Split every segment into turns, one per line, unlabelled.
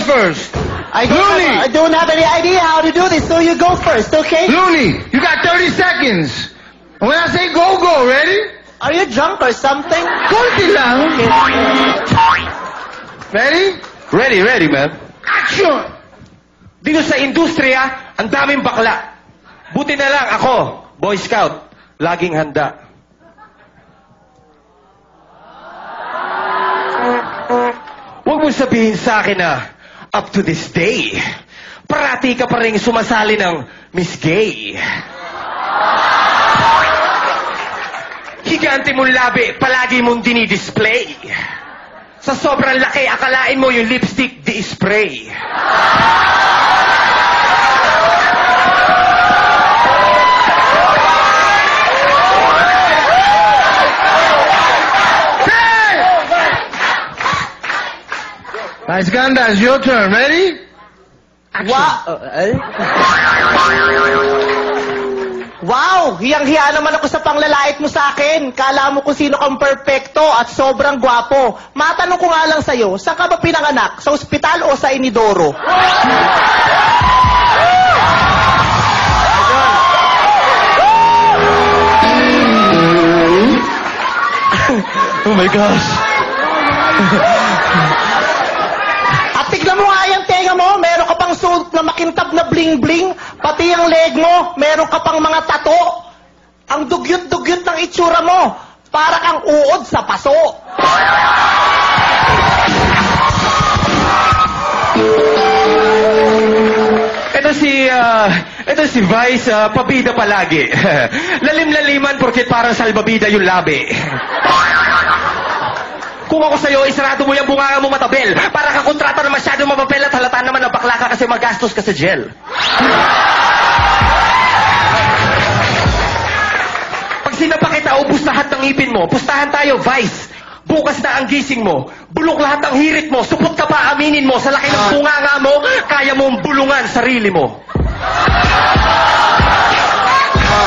first.
I
Looney!
don't have any idea how to do this, so you go first, okay?
Looney, you got 30 seconds. And when I say go, go. Ready?
Are you drunk or something?
Konti lang. Ready?
Ready, man.
Action!
Dito sa industriya, ang daming bakla. Buti na lang ako, Boy Scout, laging handa. Huwag mo sabihin sa akin na, up to this day, parati ka pa rin sumasali ng Miss Gay. Higante mong labi, palagi mong dinidisplay. Sa sobrang laki, akalain mo yung lipstick di-spray.
Nice ganda, it's your turn. Ready?
Wow! Hiyang-hiya naman ako sa panglalait mo sa akin. Kala mo kung sino kang perfecto at sobrang gwapo. Matanong ko nga lang sa'yo, saan ka ba pinanganak? Sa ospital o sa inidoro?
Oh my gosh.
At tignan mo nga yung tenga mo, meron ka pang suot na makintab na bling-bling, pati ang leg mo, meron ka pang mga tato. Ang dugyot-dugyot ng itsura mo, para kang uod sa paso.
Ito si Vice, pabida palagi. Lalim-laliman porket parang salbabida yung labi. Kung ako sa'yo, isarado mo yung bunganga mo matabel. Para ka kontrata na masyadong mapapel at halata naman na bakla ka kasi magastos ka sa gel. Pag sinapa kita, ubus lahat ng ipin mo. Pustahan tayo, Vice. Bukas na ang gising mo. Bulok lahat ng hirit mo. Supot ka pa, aminin mo. Sa laki ng bunganga mo, kaya mong bulungan sarili mo.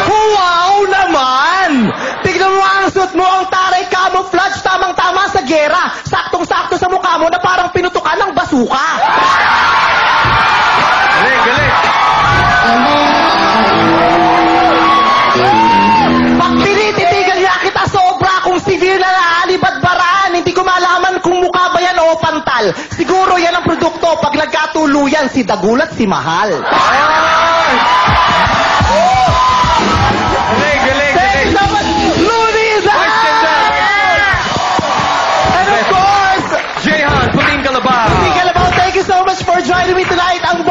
Wow naman! Tignan mo ang suit mo, ang taray camouflage, tamang-tama sa gera. Saktong-sakto sa mukha mo na parang pinutukan ng basuka.
Galing, galing.
Pag tinititigan niya kita sobra kung civil na naalibadbaran, hindi ko malaman kung mukha ba yan o pantal. Siguro yan ang produkto pag nagkatuluyan si Dagulat si Mahal.
Galing, galing, galing.
Looney and of course,
Jehan, Puting Kalabaw.
Puting Kalabaw, thank you so much for joining me tonight. Ang